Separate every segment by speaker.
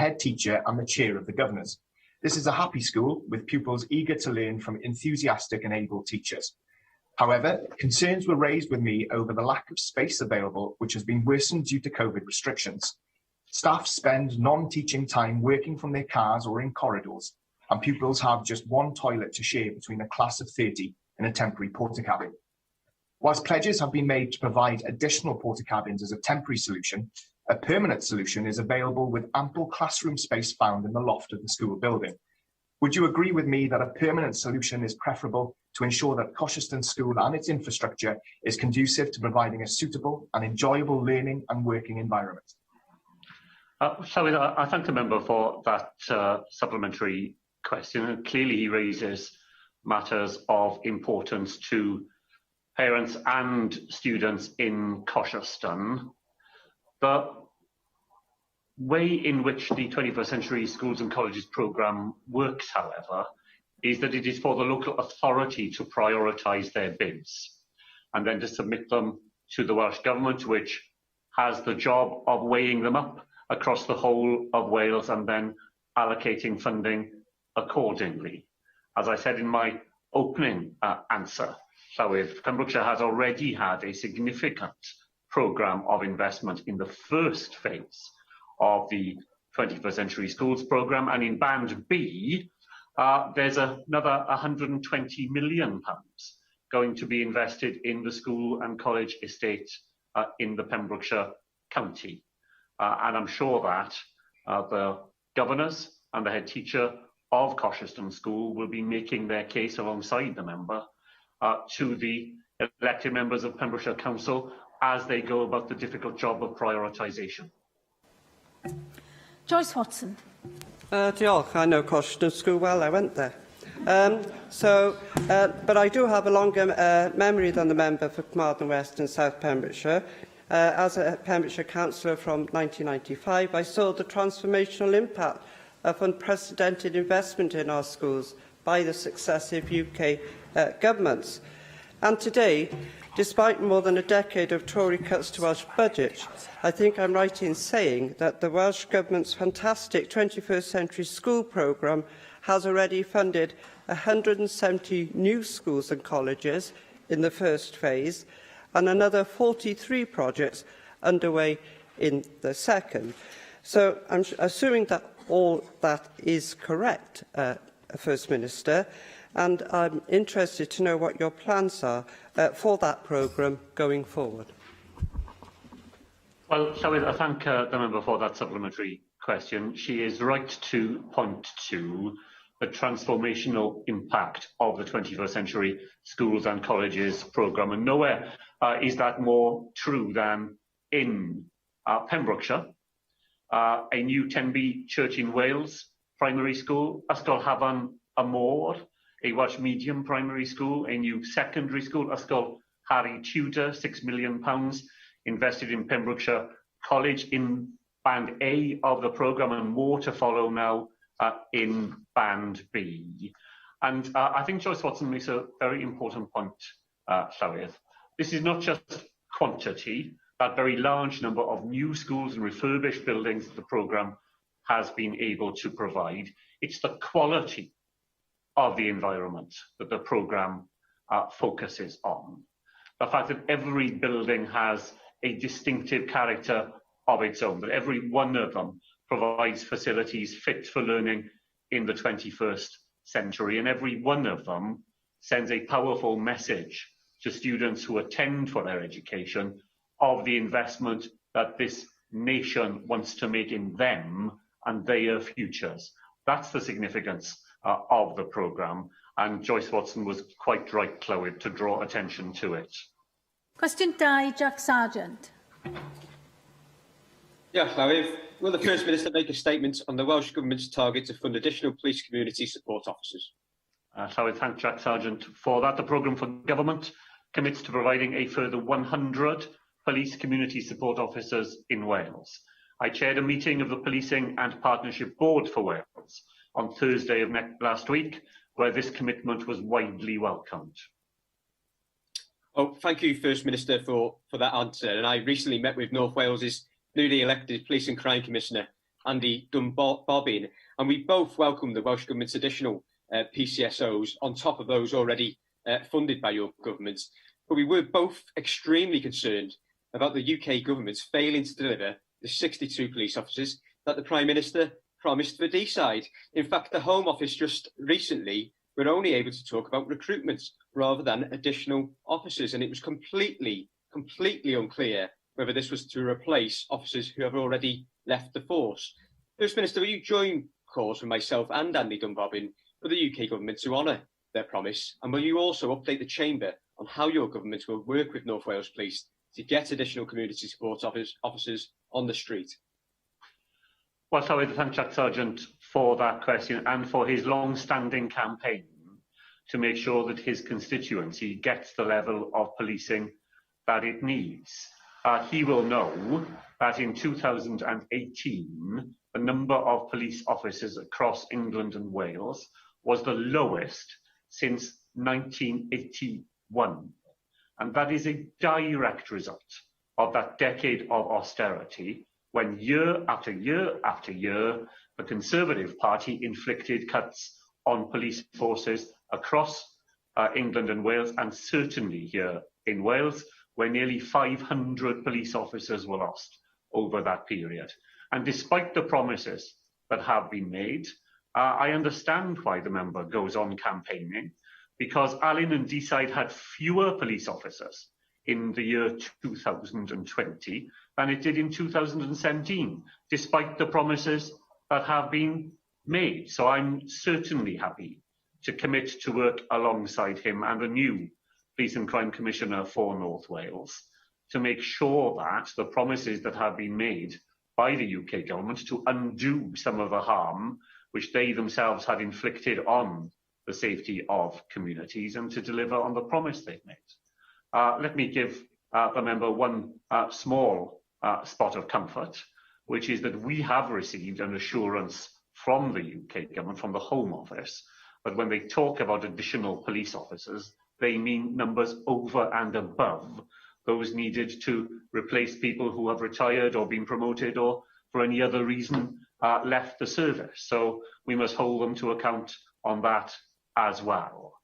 Speaker 1: head teacher and the chair of the governors. This is a happy school with pupils eager to learn from enthusiastic and able teachers. However, concerns were raised with me over the lack of space available, which has been worsened due to COVID restrictions. Staff spend non-teaching time working from their cars or in corridors, and pupils have just one toilet to share between a class of 30 in a temporary porta cabin. Whilst pledges have been made to provide additional porta cabins as a temporary solution, a permanent solution is available with ample classroom space found in the loft of the school building. Would you agree with me that a permanent solution is preferable to ensure that Cwestiynau School and its infrastructure is conducive to providing a suitable and enjoyable learning and working environment?
Speaker 2: I thank the member for that supplementary question. Clearly he raises matters of importance to parents and students in Cwestiynau. The way in which the 21st Century Schools and Colleges programme works, however, is that it is for the local authority to prioritise their bids and then to submit them to the Welsh Government, which has the job of weighing them up across the whole of Wales and then allocating funding accordingly. As I said in my opening answer, Llywydd, Pembrokeshire has already had a significant programme of investment in the first phase of the 21st Century Schools programme, and in Band B, there's another £120 million going to be invested in the school and college estate in the Pembrokeshire County. And I'm sure that the governors and the head teacher of Cwestiynau School will be making their case alongside the member to the elected members of Pembrokeshire Council as they go about the difficult job of prioritisation.
Speaker 3: Joyce Watson.
Speaker 4: Diolch. I know Cwestiynau School well. I went there. But I do have a longer memory than the member for Carmarthen West and South Pembrokeshire. As a Pembrokeshire councillor from 1995, I saw the transformational impact of unprecedented investment in our schools by the successive UK governments. And today, despite more than a decade of Tory cuts to Welsh budget, I think I'm right in saying that the Welsh Government's fantastic 21st Century School programme has already funded 170 new schools and colleges in the first phase, and another 43 projects underway in the second. So I'm assuming that all that is correct, First Minister, and I'm interested to know what your plans are for that programme going forward.
Speaker 2: Well, Llywydd, I thank the member for that supplementary question. She is right to point to the transformational impact of the 21st Century Schools and Colleges programme, and nowhere is that more true than in Pembrokeshire. A new Tenby Church in Wales primary school, Ysgol Hafan y Môr, a Welsh medium primary school, a new secondary school, Ysgol Harry Tudor, £6 million invested in Pembrokeshire College in Band A of the programme, and more to follow now in Band B. And I think Joyce Watson makes a very important point, Llywydd. This is not just quantity, that very large number of new schools and refurbished buildings that the programme has been able to provide. It's the quality of the environment that the programme focuses on. The fact that every building has a distinctive character of its own, that every one of them provides facilities fit for learning in the 21st century, and every one of them sends a powerful message to students who attend for their education of the investment that this nation wants to make in them and their futures. That's the significance of the programme, and Joyce Watson was quite right, Llywydd, to draw attention to it.
Speaker 3: Question 2, Jack Sargent.
Speaker 5: Yeah, Llywydd. Will the First Minister make a statement on the Welsh Government's target to fund additional police community support officers?
Speaker 2: Llywydd, thank Jack Sargent for that. The programme for government commits to providing a further 100 police community support officers in Wales. I chaired a meeting of the Policing and Partnership Board for Wales on Thursday of last week, where this commitment was widely welcomed.
Speaker 5: Oh, thank you, First Minister, for that answer. And I recently met with North Wales's newly elected Police and Crime Commissioner, Andy Dunbobbin, and we both welcome the Welsh Government's additional PCSOs on top of those already funded by your government. But we were both extremely concerned about the UK government's failing to deliver the 62 police officers that the Prime Minister promised for Deeside. In fact, the Home Office just recently were only able to talk about recruitment rather than additional officers, and it was completely unclear whether this was to replace officers who have already left the force. First Minister, will you join calls from myself and Andy Dunbobbin for the UK government to honour their promise, and will you also update the Chamber on how your government will work with North Wales Police to get additional community support officers on the street?
Speaker 2: Well, I would thank Jack Sargent for that question and for his long-standing campaign to make sure that his constituency gets the level of policing that it needs. He will know that in 2018, the number of police officers across England and Wales was the lowest since 1981. And that is a direct result of that decade of austerity, when year after year after year, the Conservative Party inflicted cuts on police forces across England and Wales, and certainly here in Wales, where nearly 500 police officers were lost over that period. And despite the promises that have been made, I understand why the member goes on campaigning, because Alun and Deeside had fewer police officers in the year 2020 than it did in 2017, despite the promises that have been made. So I'm certainly happy to commit to work alongside him and the new Police and Crime Commissioner for North Wales to make sure that the promises that have been made by the UK government to undo some of the harm which they themselves had inflicted on the safety of communities, and to deliver on the promise they've made. Let me give the member one small spot of comfort, which is that we have received an assurance from the UK government, from the Home Office, that when they talk about additional police officers, they mean numbers over and above those needed to replace people who have retired or been promoted or for any other reason left the service. So we must hold them to account on that as well.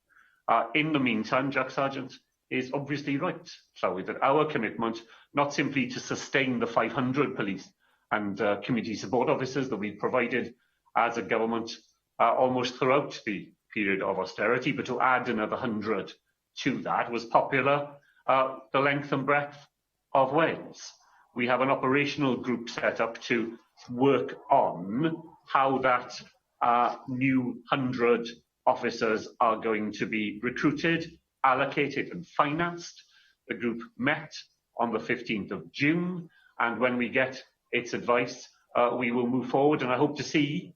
Speaker 2: In the meantime, Jack Sargent is obviously right, Llywydd, that our commitment, not simply to sustain the 500 police and community support officers that we've provided as a government almost throughout the period of austerity, but to add another 100 to that, was popular the length and breadth of Wales. We have an operational group set up to work on how that new 100 officers are going to be recruited, allocated and financed. The group met on the 15th of June, and when we get its advice, we will move forward, and I hope to see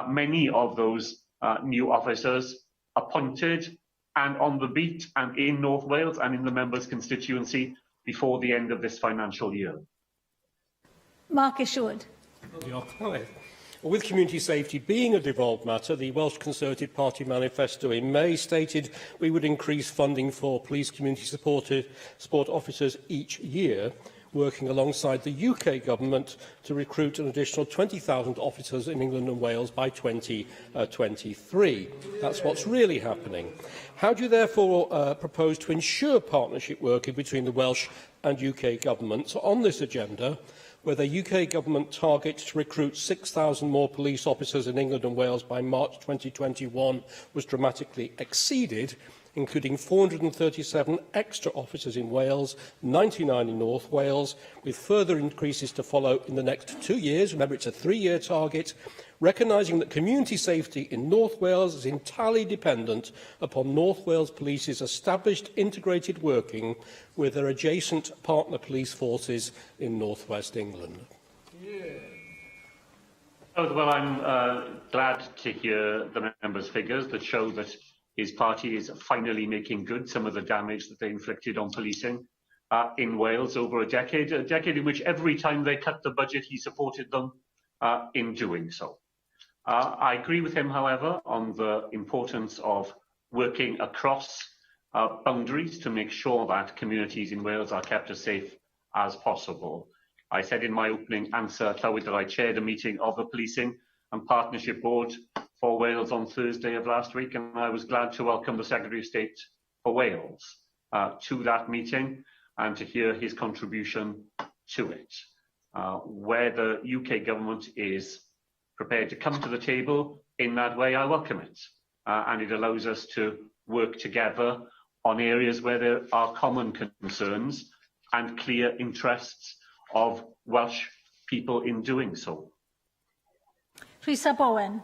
Speaker 2: many of those new officers appointed and on the beat and in North Wales and in the member's constituency before the end of this financial year.
Speaker 3: Mark Isherwood.
Speaker 6: With community safety being a devolved matter, the Welsh Conservative Party manifesto in May stated we would increase funding for police community support officers each year, working alongside the UK government to recruit an additional 20,000 officers in England and Wales by 2023. That's what's really happening. How do you therefore propose to ensure partnership working between the Welsh and UK governments on this agenda, where the UK government target to recruit 6,000 more police officers in England and Wales by March 2021 was dramatically exceeded, including 437 extra officers in Wales, 99 in North Wales, with further increases to follow in the next 2 years. Remember, it's a 3-year target, recognising that community safety in North Wales is entirely dependent upon North Wales Police's established integrated working with their adjacent partner police forces in North West England.
Speaker 2: Well, I'm glad to hear the member's figures that show that his party is finally making good some of the damage that they inflicted on policing in Wales over a decade in which every time they cut the budget, he supported them in doing so. I agree with him, however, on the importance of working across boundaries to make sure that communities in Wales are kept as safe as possible. I said in my opening answer, Llywyd, that I chaired a meeting of the Policing and Partnership Board for Wales on Thursday of last week, and I was glad to welcome the Secretary of State for Wales to that meeting and to hear his contribution to it. Where the UK government is prepared to come to the table in that way, I welcome it. And it allows us to work together on areas where there are common concerns and clear interests of Welsh people in doing so.
Speaker 3: Rhys Bowen.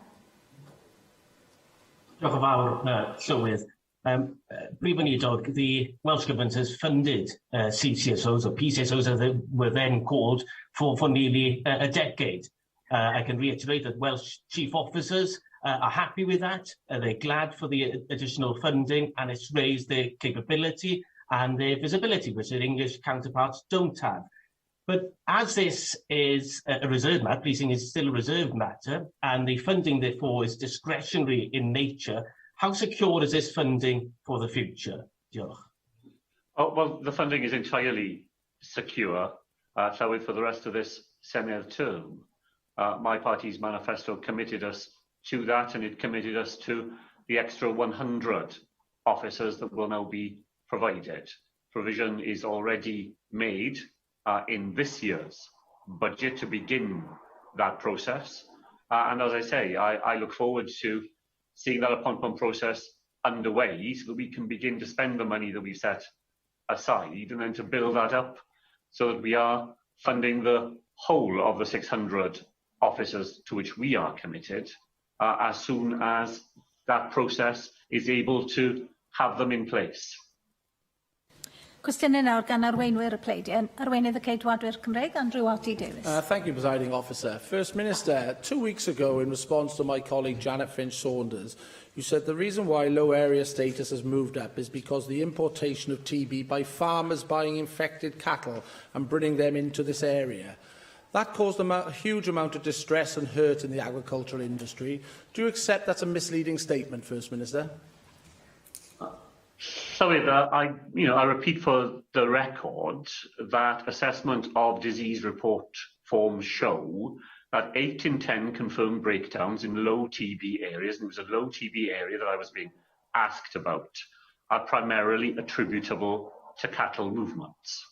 Speaker 7: Diolch yn fawr, Llywydd. Prif Weinidog, the Welsh Government has funded CCSOs, or PCSOs as they were then called, for nearly a decade. I can reiterate that Welsh chief officers are happy with that. They're glad for the additional funding, and it's raised their capability and their visibility, which their English counterparts don't have. But as this is a reserved matter, policing is still a reserved matter, and the funding, therefore, is discretionary in nature, how secure is this funding for the future? Diolch.
Speaker 2: Oh, well, the funding is entirely secure, Llywyd, for the rest of this Senedd term. My party's manifesto committed us to that, and it committed us to the extra 100 officers that will now be provided. Provision is already made in this year's budget to begin that process. And as I say, I look forward to seeing that appointment process underway so that we can begin to spend the money that we've set aside and then to build that up so that we are funding the whole of the 600 officers to which we are committed as soon as that process is able to have them in place.
Speaker 3: Cwestiynau nawr gan arweinwyr y pleidiau. Arweinydd y Ceidwadwyr Cymreig, Andrew Davies.
Speaker 8: Thank you, Presiding Officer. First Minister, 2 weeks ago, in response to my colleague Janet Finch-Saunders, you said the reason why low area status has moved up is because the importation of TB by farmers buying infected cattle and bringing them into this area. That caused a huge amount of distress and hurt in the agricultural industry. Do you accept that's a misleading statement, First Minister?
Speaker 2: Sorry, I repeat for the record that assessment of disease report forms show that 8 in 10 confirmed breakdowns in low TB areas, and it was a low TB area that I was being asked about, are primarily attributable to cattle movements.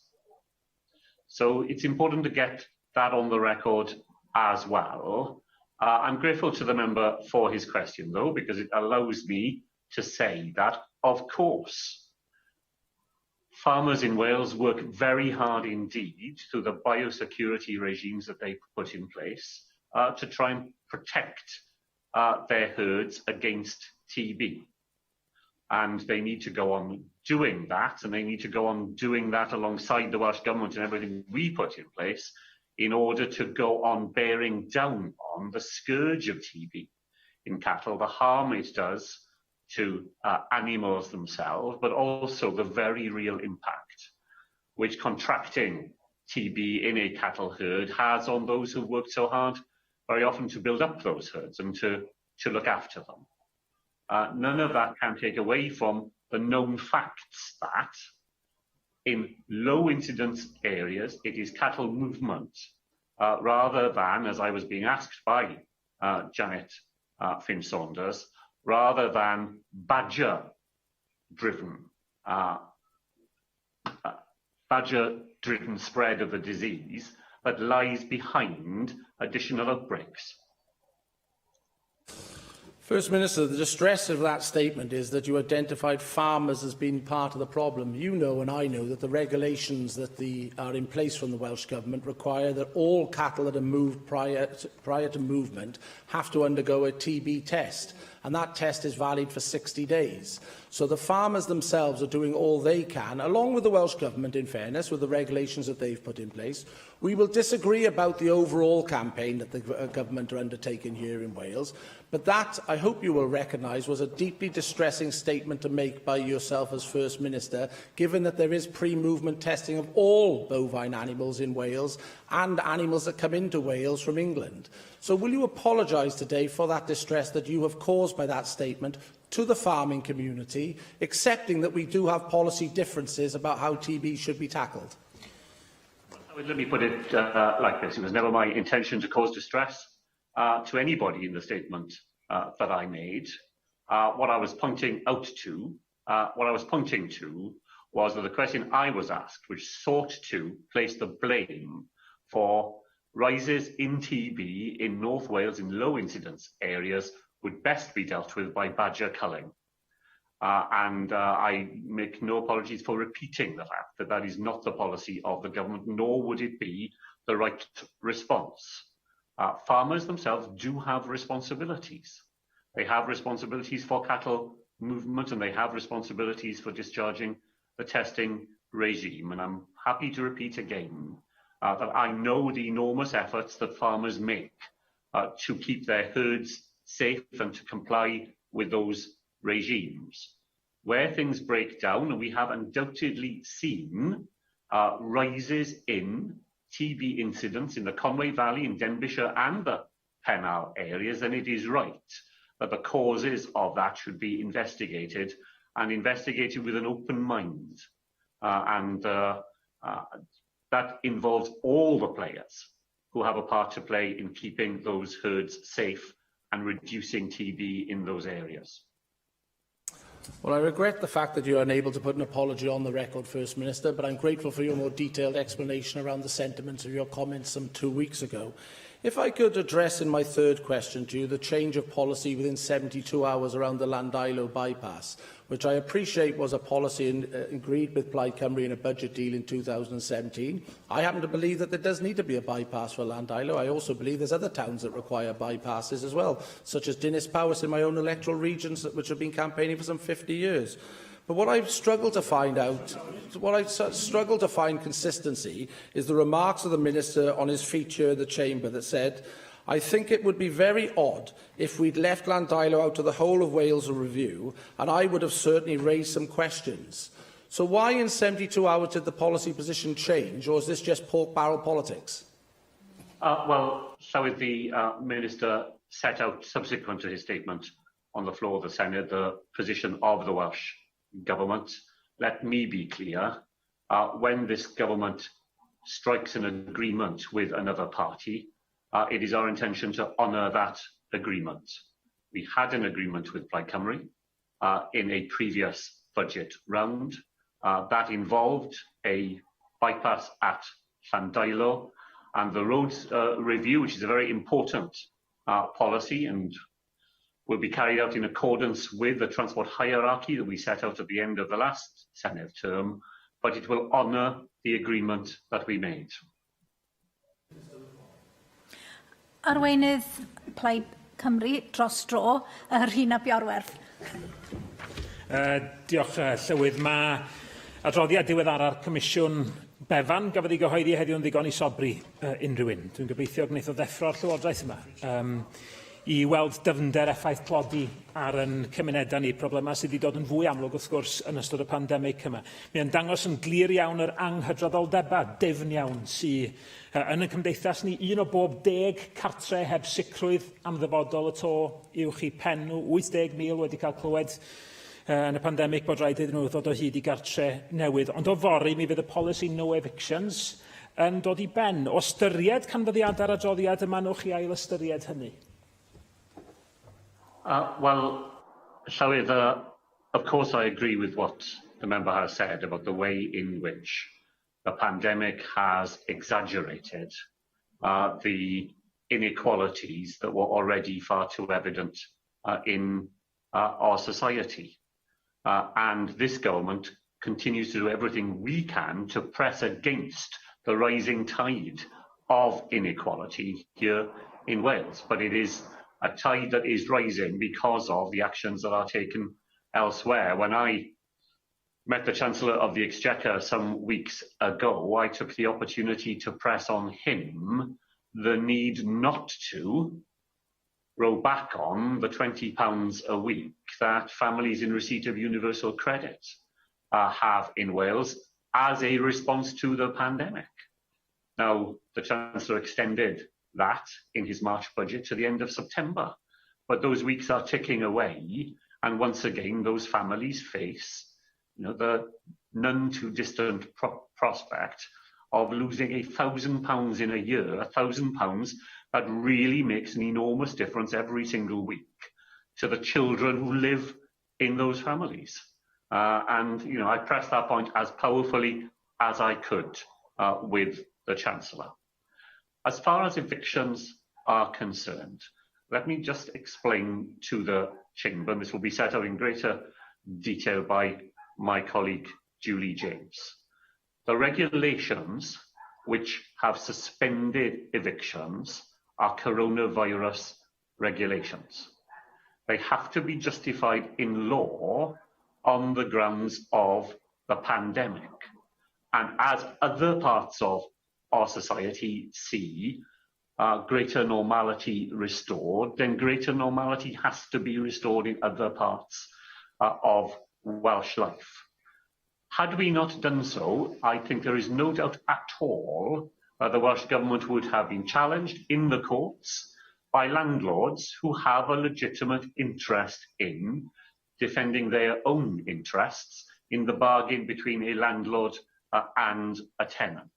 Speaker 2: So it's important to get that on the record as well. I'm grateful to the member for his question, though, because it allows me to say that, of course, farmers in Wales work very hard indeed through the biosecurity regimes that they put in place to try and protect their herds against TB. And they need to go on doing that, and they need to go on doing that alongside the Welsh Government and everything we put in place in order to go on bearing down on the scourge of TB in cattle, the harm it does to animals themselves, but also the very real impact which contracting TB in a cattle herd has on those who worked so hard very often to build up those herds and to look after them. None of that can take away from the known facts that in low incidence areas it is cattle movement rather than, as I was being asked by Janet Finch-Saunders, rather than badger-driven spread of the disease that lies behind additional outbreaks.
Speaker 8: First Minister, the distress of that statement is that you identified farmers as being part of the problem. You know and I know that the regulations that are in place from the Welsh Government require that all cattle that are moved prior to movement have to undergo a TB test, and that test is valid for 60 days. So the farmers themselves are doing all they can, along with the Welsh Government, in fairness, with the regulations that they've put in place. We will disagree about the overall campaign that the Government are undertaking here in Wales, but that, I hope you will recognise, was a deeply distressing statement to make by yourself as First Minister, given that there is pre-movement testing of all bovine animals in Wales and animals that come into Wales from England. So will you apologise today for that distress that you have caused by that statement to the farming community, accepting that we do have policy differences about how TB should be tackled?
Speaker 2: Let me put it like this. It was never my intention to cause distress to anybody in the statement that I made. What I was pointing to was that the question I was asked, which sought to place the blame for rises in TB in North Wales in low incidence areas, would best be dealt with by badger culling. I make no apologies for repeating the fact that that is not the policy of the government, nor would it be the right response. Farmers themselves do have responsibilities. They have responsibilities for cattle movement, and they have responsibilities for discharging the testing regime. And I'm happy to repeat again that I know the enormous efforts that farmers make to keep their herds safe and to comply with those regimes. Where things break down, and we have undoubtedly seen rises in TB incidents in the Conway Valley, in Denbighshire and the Pennal areas, then it is right that the causes of that should be investigated, and investigated with an open mind. That involves all the players who have a part to play in keeping those herds safe and reducing TB in those areas.
Speaker 8: Well, I regret the fact that you are unable to put an apology on the record, First Minister, but I'm grateful for your more detailed explanation around the sentiments of your comments some 2 weeks ago. If I could address in my third question to you the change of policy within 72 hours around the Llandeilo bypass, which I appreciate was a policy agreed with Plaid Cymru in a budget deal in 2017. I happen to believe that there does need to be a bypass for Llandeilo. I also believe there's other towns that require bypasses as well, such as Dinas Powys in my own electoral regions, which have been campaigning for some 50 years. But what I've struggled to find consistency is the remarks of the Minister on his feature in the Chamber that said, "I think it would be very odd if we'd left Llandeilo out of the whole of Wales review, and I would have certainly raised some questions." So why in 72 hours did the policy position change, or is this just pork barrel politics?
Speaker 2: Well, so is the Minister set out subsequent to his statement on the floor of the Senedd the position of the Welsh Government. Let me be clear, when this government strikes an agreement with another party, it is our intention to honour that agreement. We had an agreement with Plaid Cymru in a previous budget round. That involved a bypass at Llandeilo, and the roads review, which is a very important policy and will be carried out in accordance with the transport hierarchy that we set out at the end of the last Senedd term, but it will honour the agreement that we made.
Speaker 3: Arweinydd Plaid Cymru dros dro, Rhina Biorwerth.
Speaker 9: Diolch, Llywydd. Mae adroddiad diweddar'r Comisiwn Befan gafodd ei gyhoeddi heddiw yn ddigon i sobri unrhyw un. Dwi'n gobeithio gwneud o ddeffro'r Llywodraeth yma i weld dyfnder effaith plodi ar ein cymunedau ni, problemau sydd wedi dod yn fwy amlwg wrth gwrs yn ystod y pandemig yma. Mae'n dangos yn glir iawn yr anghydraddoldebau difn iawn sydd yn y cymdeithas ni. Un o bob 10 cartre heb sicrwydd am ddyfodol y to uwch i penw. 80,000 wedi cael clywed yn y pandemig bod rhaid iddyn nhw ddod o hyd i gartre newydd. Ond o fori mi fydd y policy no evictions yn dod i ben. O ystyried canfyddiadau'r adroddiad yma, nwch i ail ystyried hynny?
Speaker 2: Well, Llywydd, of course I agree with what the member has said about the way in which the pandemic has exaggerated the inequalities that were already far too evident in our society. And this government continues to do everything we can to press against the rising tide of inequality here in Wales. But it is a tide that is rising because of the actions that are taken elsewhere. When I met the Chancellor of the Exchequer some weeks ago, I took the opportunity to press on him the need not to row back on the £20 a week that families in receipt of universal credit have in Wales as a response to the pandemic. Now, the Chancellor extended that in his March budget to the end of September. But those weeks are ticking away, and once again, those families face the none too distant prospect of losing £1,000 in a year, £1,000 that really makes an enormous difference every single week to the children who live in those families. And I pressed that point as powerfully as I could with the Chancellor. As far as evictions are concerned, let me just explain to the Chamber, and this will be set out in greater detail by my colleague Julie James. The regulations which have suspended evictions are coronavirus regulations. They have to be justified in law on the grounds of the pandemic. And as other parts of our society see greater normality restored, then greater normality has to be restored in other parts of Welsh life. Had we not done so, I think there is no doubt at all that the Welsh Government would have been challenged in the courts by landlords who have a legitimate interest in defending their own interests in the bargain between a landlord and a tenant.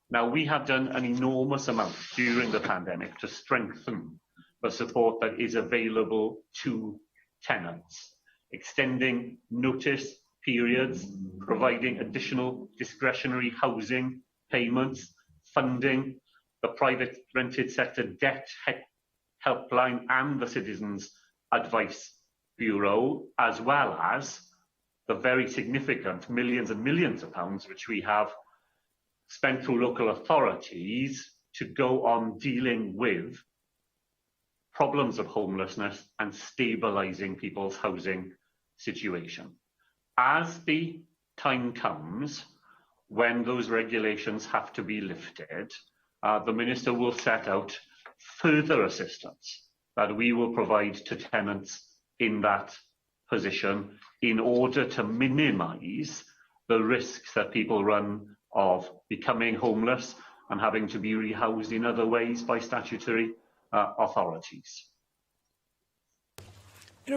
Speaker 2: Now, we have done an enormous amount during the pandemic to strengthen the support that is available to tenants, extending notice periods, providing additional discretionary housing payments, funding the private rented sector debt helpline and the Citizens Advice Bureau, as well as the very significant millions and millions of pounds which we have spent through local authorities to go on dealing with problems of homelessness and stabilising people's housing situation. As the time comes when those regulations have to be lifted, the Minister will set out further assistance that we will provide to tenants in that position in order to minimise the risks that people run of becoming homeless and having to be rehoused in other ways by statutory authorities.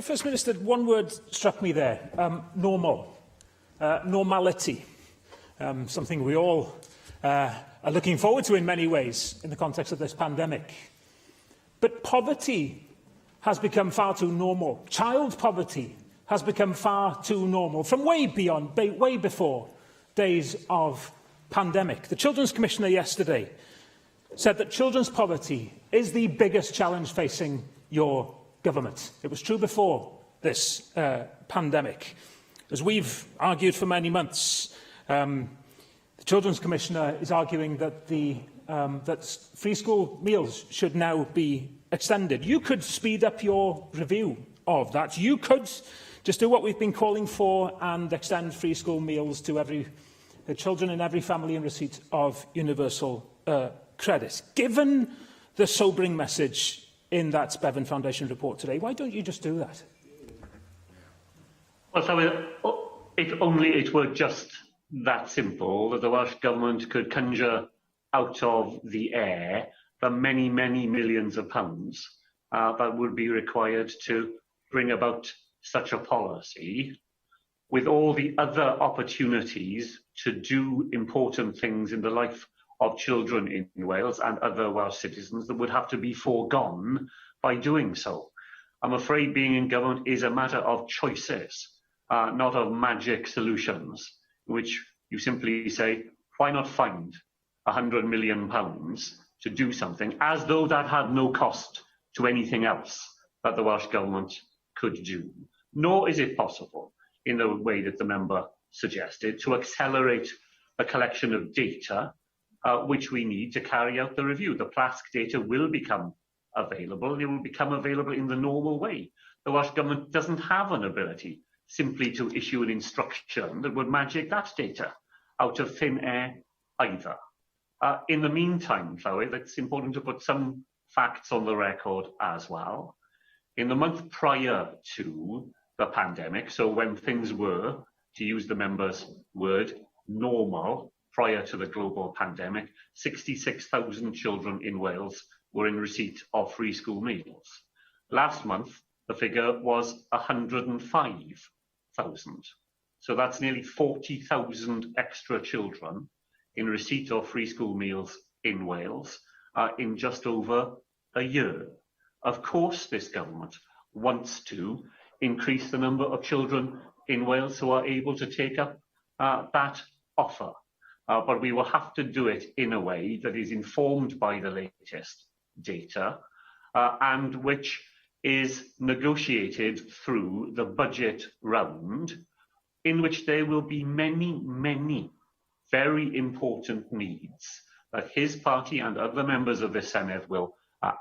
Speaker 9: First Minister, one word struck me there, normal, normality, something we all are looking forward to in many ways in the context of this pandemic. But poverty has become far too normal. Child poverty has become far too normal from way before days of pandemic. The Children's Commissioner yesterday said that children's poverty is the biggest challenge facing your government. It was true before this pandemic. As we've argued for many months, the Children's Commissioner is arguing that that free school meals should now be extended. You could speed up your review of that. You could just do what we've been calling for and extend free school meals to the children in every family in receipt of universal credit. Given the sobering message in that Bevan Foundation report today, why don't you just do that?
Speaker 2: Well, so if only it were just that simple, that the Welsh Government could conjure out of the air the many, many millions of pounds that would be required to bring about such a policy, with all the other opportunities to do important things in the life of children in Wales and other Welsh citizens that would have to be foregone by doing so. I'm afraid being in government is a matter of choices, not of magic solutions, in which you simply say, why not find £100 million to do something, as though that had no cost to anything else that the Welsh Government could do. Nor is it possible, in the way that the member suggested, to accelerate the collection of data which we need to carry out the review. The PLASC data will become available, and it will become available in the normal way. The Welsh Government doesn't have an ability simply to issue an instruction that would magic that data out of thin air either. In the meantime, Llywydd, it's important to put some facts on the record as well. In the month prior to the pandemic, so when things were, to use the member's word, normal, prior to the global pandemic, 66,000 children in Wales were in receipt of free school meals. Last month, the figure was 105,000. So that's nearly 40,000 extra children in receipt of free school meals in Wales in just over a year. Of course, this government wants to increase the number of children in Wales who are able to take up that offer. But we will have to do it in a way that is informed by the latest data and which is negotiated through the budget round, in which there will be many, many very important needs that his party and other members of the Senedd will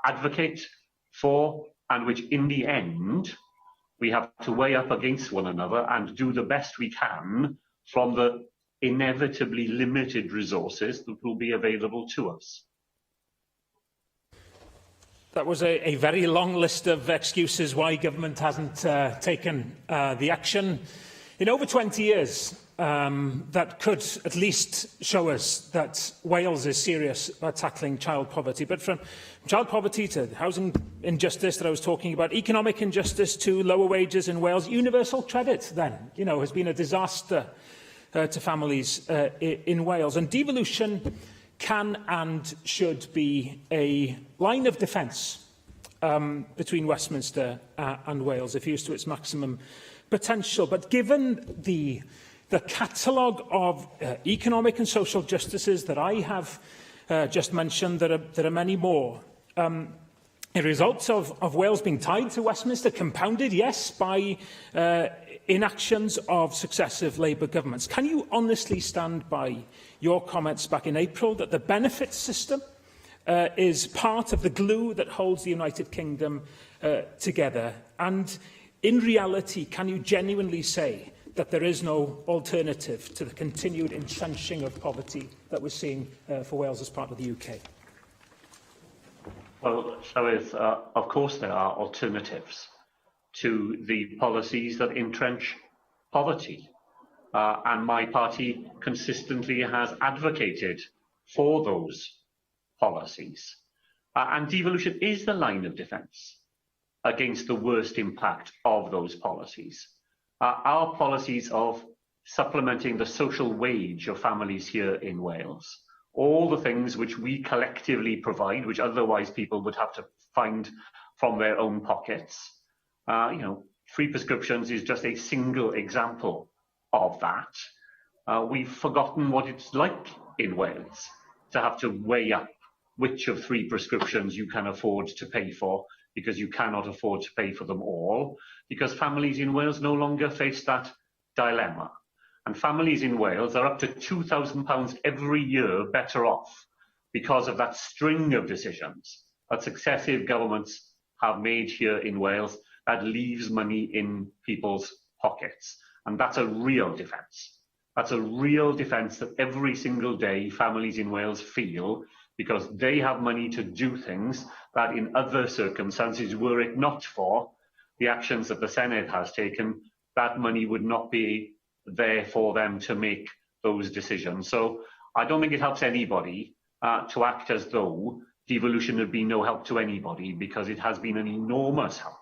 Speaker 2: advocate for, and which in the end we have to weigh up against one another and do the best we can from the inevitably limited resources that will be available to us.
Speaker 9: That was a very long list of excuses why government hasn't taken the action in over 20 years that could at least show us that Wales is serious about tackling child poverty. But from child poverty to housing injustice that I was talking about, economic injustice to lower wages in Wales, universal credit then, has been a disaster to families in Wales. And devolution can and should be a line of defence between Westminster and Wales if used to its maximum potential. But given the catalogue of economic and social justices that I have just mentioned, there are many more. The results of Wales being tied to Westminster, compounded, yes, by inactions of successive Labour governments. Can you honestly stand by your comments back in April that the benefits system is part of the glue that holds the United Kingdom together? And in reality, can you genuinely say that there is no alternative to the continued entrenching of poverty that we're seeing for Wales as part of the UK?
Speaker 2: Well, of course there are alternatives to the policies that entrench poverty. And my party consistently has advocated for those policies. And devolution is the line of defence against the worst impact of those policies. Our policies of supplementing the social wage of families here in Wales, all the things which we collectively provide, which otherwise people would have to find from their own pockets. Free prescriptions is just a single example of that. We've forgotten what it's like in Wales to have to weigh up which of 3 prescriptions you can afford to pay for, because you cannot afford to pay for them all, because families in Wales no longer face that dilemma. And families in Wales are up to £2,000 every year better off because of that string of decisions that successive governments have made here in Wales that leaves money in people's pockets. And that's a real defence. That's a real defence that every single day families in Wales feel, because they have money to do things that in other circumstances, were it not for the actions that the Senedd has taken, that money would not be there for them to make those decisions. So I don't think it helps anybody to act as though devolution would be no help to anybody, because it has been an enormous help,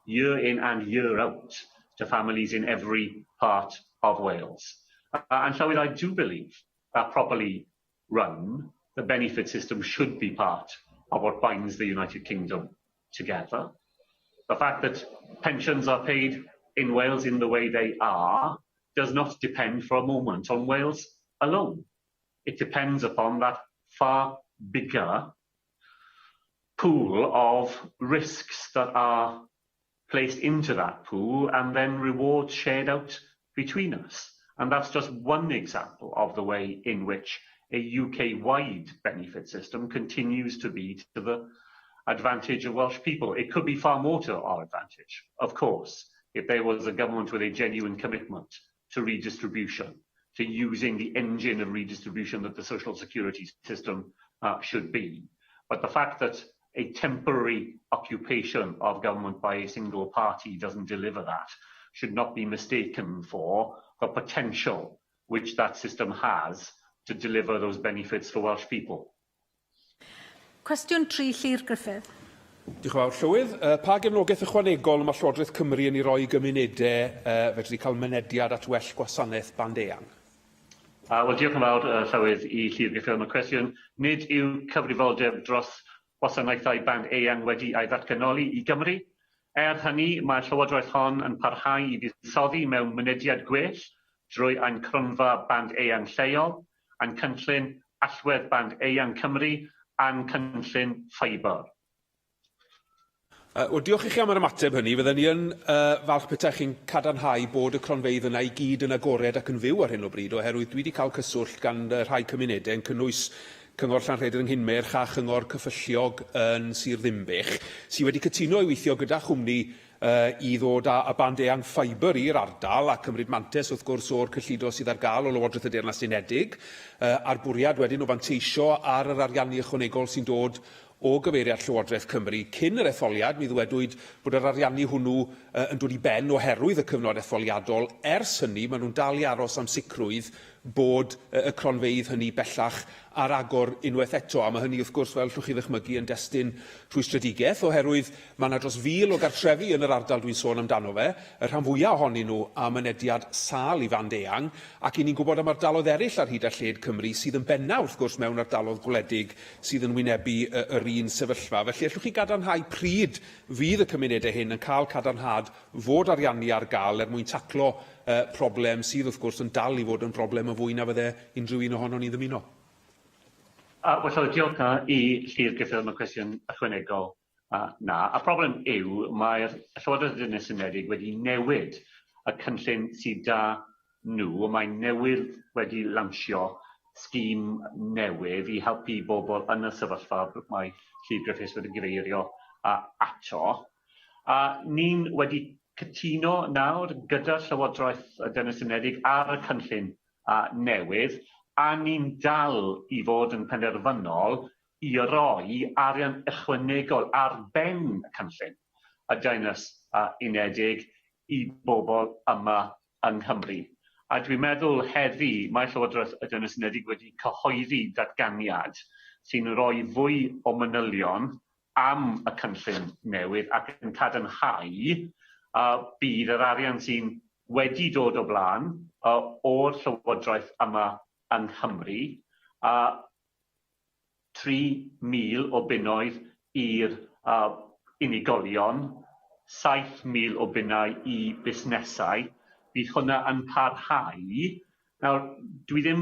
Speaker 2: year in and year out, to families in every part of Wales. And so I do believe that properly run, the benefit system should be part of what binds the United Kingdom together. The fact that pensions are paid in Wales in the way they are does not depend for a moment on Wales alone. It depends upon that far bigger pool of risks that are placed into that pool and then rewards shared out between us. And that's just one example of the way in which a UK-wide benefit system continues to be to the advantage of Welsh people. It could be far more to our advantage, of course, if there was a government with a genuine commitment to redistribution, to using the engine of redistribution that the social security system should be. But the fact that a temporary occupation of government by a single party doesn't deliver that should not be mistaken for the potential which that system has to deliver those benefits for Welsh people.
Speaker 3: Cwestiwn 3, Lly'r Griffith.
Speaker 10: Diolch yn fawr, Llywydd. Pa gefnogaeth ychwanegol mae Llywodraeth Cymru yn ei roi gymunedau fedru cael mynediad at well gwasanaeth band eang?
Speaker 2: Wel, diolch yn fawr, Llywydd, i Llywodraeth am y cwestiwn. Nid yw cyfrifoldeb dros wasanaethau band eang wedi ei ddatganoli i Gymru. Hynny, mae'r Llywodraeth hon yn parhau i fuddsoddi mewn mynediad gwell drwy ein cronfa band eang lleol, ein cynllun allwedd band eang Cymru, a'n cynllun ffibr.
Speaker 10: Wel, diolch i chi am yr ymateb hynny. Fydden ni yn falch petai chi'n cadarnhau bod y cronfeydd yna i gyd yn agored ac yn fyw ar hyn o bryd, oherwydd dwi wedi cael cyswllt gan rhai cymunedau yn cynnwys Cyngor Llanrhaeadr yng Nghynmerch a Chyngor Cyffylliog yn Sir Ddinbych, sydd wedi cytuno i weithio gyda chwmni i ddod â band eang ffibr i'r ardal a cymryd mantes wrth gwrs o'r cyllido sydd ar gael o Lywodraeth y Deyrnas Unedig, a'r bwriad wedyn o fanteisio ar yr ariannu ychwanegol sy'n dod o gyfeiriad Llywodraeth Cymru. Cyn yr etholiad, mi ddwedwyd bod yr ariannu hwnnw yn dod i ben oherwydd y cyfnod etholiadol. Ers hynny, maen nhw'n dal i aros am sicrwydd bod y cronfeydd hynny bellach ar agor unwaith eto. A mae hynny, wrth gwrs, fel llwch chi ddychmygu, yn destun rhwystredigaeth, oherwydd mae yna dros 1,000 o gartrefi yn yr ardal dwi'n sôn amdano fe, y rhan fwyaf ohonyn nhw a mynediad sâl i fand eang, ac i ni'n gwybod am ardaloedd eraill ar hyd a lled Cymru sydd yn benna, wrth gwrs, mewn ardaloedd gwledig sydd yn wynebu yr un sefyllfa. Felly, allwch chi gadarnhau pryd fydd y cymunedau hyn yn cael cadarnhad fod ariannu ar gael mwyn taclo problem sydd, wrth gwrs, yn dal i fod yn problem yn fwy na fydde unrhyw un ohono ni ddymuno.
Speaker 2: Wel, diolch i Llywodraeth am y cwestiwn ychwanegol na. A problem yw, mae'r Llywodraeth y Deyrnas Unedig wedi newid y cynllun sydd da nhw. Mae newydd wedi lansio sgîm newydd i helpu bobl yn y sefyllfa mae Llywodraeth wedi gyfeirio ato. Ni'n wedi cytuno nawr gyda Llywodraeth y Deyrnas Unedig ar y cynllun newydd, a ni'n dal i fod yn penderfynol i roi arian ychwanegol ar ben y cynllun y Deyrnas Unedig i bobl yma yng Nghymru. A dwi'n meddwl heddi mae Llywodraeth y Deyrnas Unedig wedi cyhoeddi datganiad sy'n rhoi fwy o manylion am y cynllun newydd ac yn cadarnhau bydd yr arian sy'n wedi dod o blaen o'r Llywodraeth yma yng Nghymru, 3,000 o bunnoedd i'r unigolion, 7,000 o bunnau i busnesau, bydd hwnna yn parhau. Nawr, dwi ddim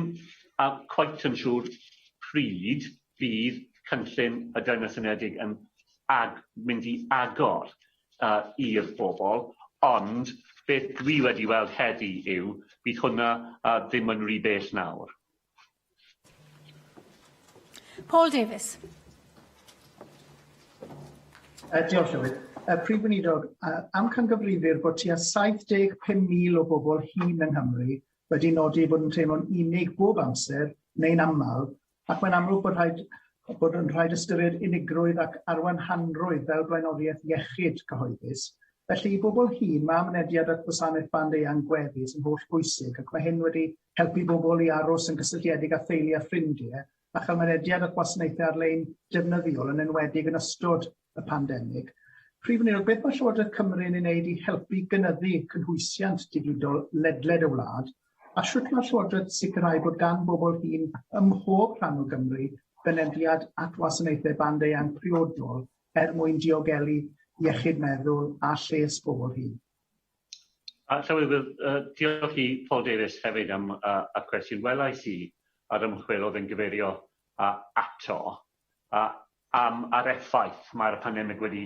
Speaker 2: cweit yn siŵr pryd bydd cynllun y Deyrnas Unedig yn mynd i agor i'r bobl, ond beth dwi wedi weld heddi yw bydd hwnna ddim yn rhy bell nawr.
Speaker 3: Paul Davies.
Speaker 11: Diolch, Llywydd. Prif Weinidog, amcangyfrifir bod tua 75,000 o bobl hŷn yng Nghymru wedi nodi bod yn teimlo'n unig bob amser neu'n aml, ac mae'n amlwg bod yn rhaid ystyried unigrwydd ac arwahanrwydd fel blaenoriaeth iechyd cyhoeddus. Felly, i bobl hŷn, mae mynediad at gwasanaeth band eang gweddill yn holl bwysig, ac mae hyn wedi helpu bobl i aros yn gysylltiedig â theulu a ffrindiau, a chael mynediad at gwasanaethau ar-lein defnyddiol yn enwedig yn ystod y pandemig. Prif Weinidog, beth mae Llywodraeth Cymru yn ei wneud i helpu gynyddu cynhwysiant digidol ledled y wlad, a shwt mae'r Llywodraeth sicrhau bod gan bobl hŷn ym mhob rhan o Gymru mynediad at wasanaethau band eang priodol mwyn diogelu iechyd meddwl a lles bobl hŷn.
Speaker 2: Llywydd, diolch i Paul Davies hefyd am y cwestiwn. Welais i ar ymchwil oedd yn gyfeirio ato am yr effaith mae'r pandemig wedi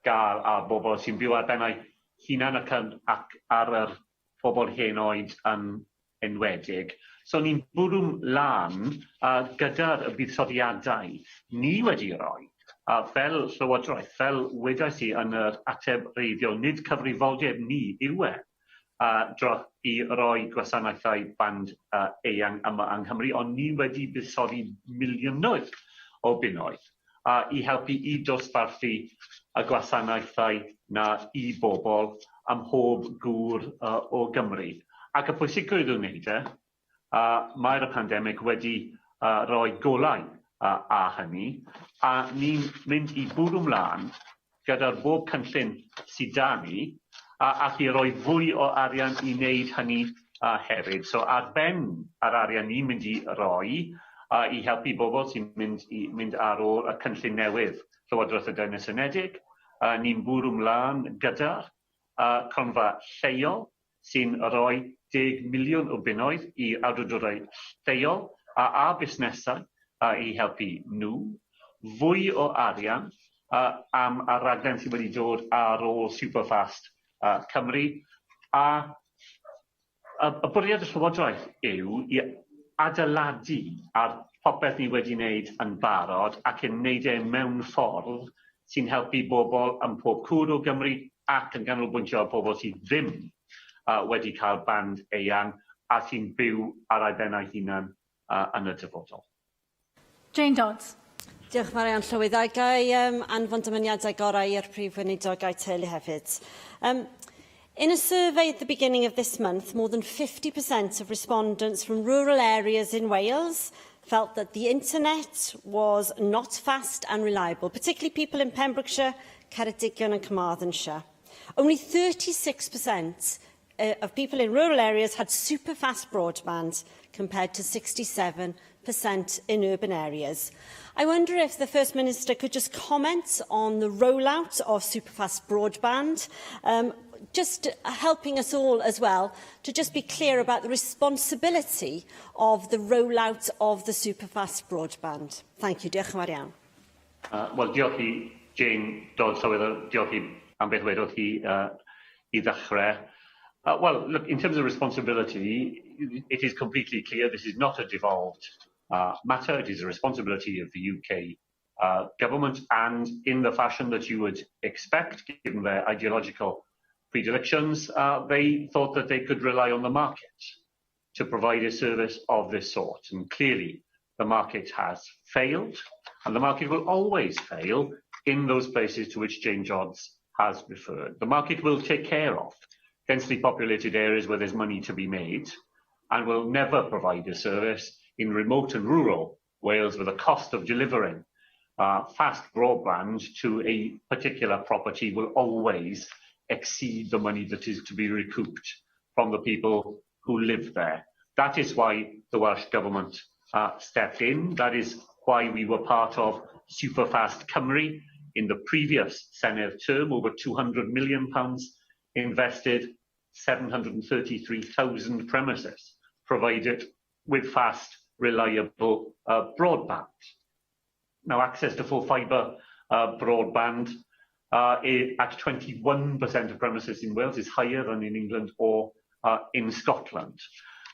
Speaker 2: gael ar bobl sy'n byw ar bennau hunan ac ar yr bobl hen oed yn enwedig. So ni'n bwrw lan gyda'r buddsoddiadau ni wedi roi fel Llywodraeth, fel wedais i yn yr ateb reiddiol, nid cyfrifoldeb ni yw i roi gwasanaethau band eang yma yng Nghymru, ond ni wedi buddsoddi miliynau o bunnoedd i helpu i dosbarthu y gwasanaethau na i bobl ym mhob gwr o Gymru. Ac y pwysigrwydd o'n wneud mae'r pandemig wedi rhoi golau a hynny, a ni'n mynd i bwrw mlaen gyda'r bob cynllun sydd da ni, ac i roi fwy o arian i wneud hynny hefyd. So ar ben yr arian ni'n mynd i roi i helpu bobl sy'n mynd ar ôl y cynllun newydd Llywodraeth y Senedig, ni'n bwrw mlaen gyda'r cronfa lleol sy'n rhoi 10 miliwn o bunnoedd i awdurdodau lleol a busnesau i helpu nhw. Fwy o arian am y raglen sydd wedi dod ar ôl Superfast Cymru. A y bwriad y Llywodraeth yw i adeiladu ar popeth ni wedi wneud yn barod ac yn wneud e mewn ffordd sy'n helpu bobl yn pob cwr o Gymru ac yn ganolbwyntio ar bobl sydd ddim wedi cael band eang a sy'n byw ar eu bennau hunan yn y dyfodol.
Speaker 3: Jane Dodds.
Speaker 12: Diolch yn fawr iawn, Llywyddau. Gai anfon dymuniadau gorau i'r Prif Weinidog a'i teulu hefyd. In a survey at the beginning of this month, more than 50% of respondents from rural areas in Wales felt that the internet was not fast and reliable, particularly people in Pembrokeshire, Ceredigion and Carmarthenshire. Only 36% of people in rural areas had super fast broadband, compared to 67% in urban areas. I wonder if the First Minister could just comment on the rollout of superfast broadband, just helping us all as well to just be clear about the responsibility of the rollout of the superfast broadband. Thank you. Diolch yn fawr iawn.
Speaker 2: Wel, diolch i Jane Dodds, diolch i am beth wedodd hi i ddechrau. Well, look, in terms of responsibility, it is completely clear this is not a devolved matter. It is a responsibility of the UK government, and in the fashion that you would expect, given their ideological predilections, they thought that they could rely on the market to provide a service of this sort. And clearly, the market has failed, and the market will always fail in those places to which Jane Dodds has referred. The market will take care of densely populated areas where there's money to be made, and will never provide a service in remote and rural Wales where the cost of delivering fast broadband to a particular property will always exceed the money that is to be recouped from the people who live there. That is why the Welsh Government stepped in. That is why we were part of Superfast Cymru in the previous Senedd term, over £200 million invested, 733,000 premises provided with fast, reliable broadband. Now, access to full fibre broadband at 21% of premises in Wales is higher than in England or in Scotland.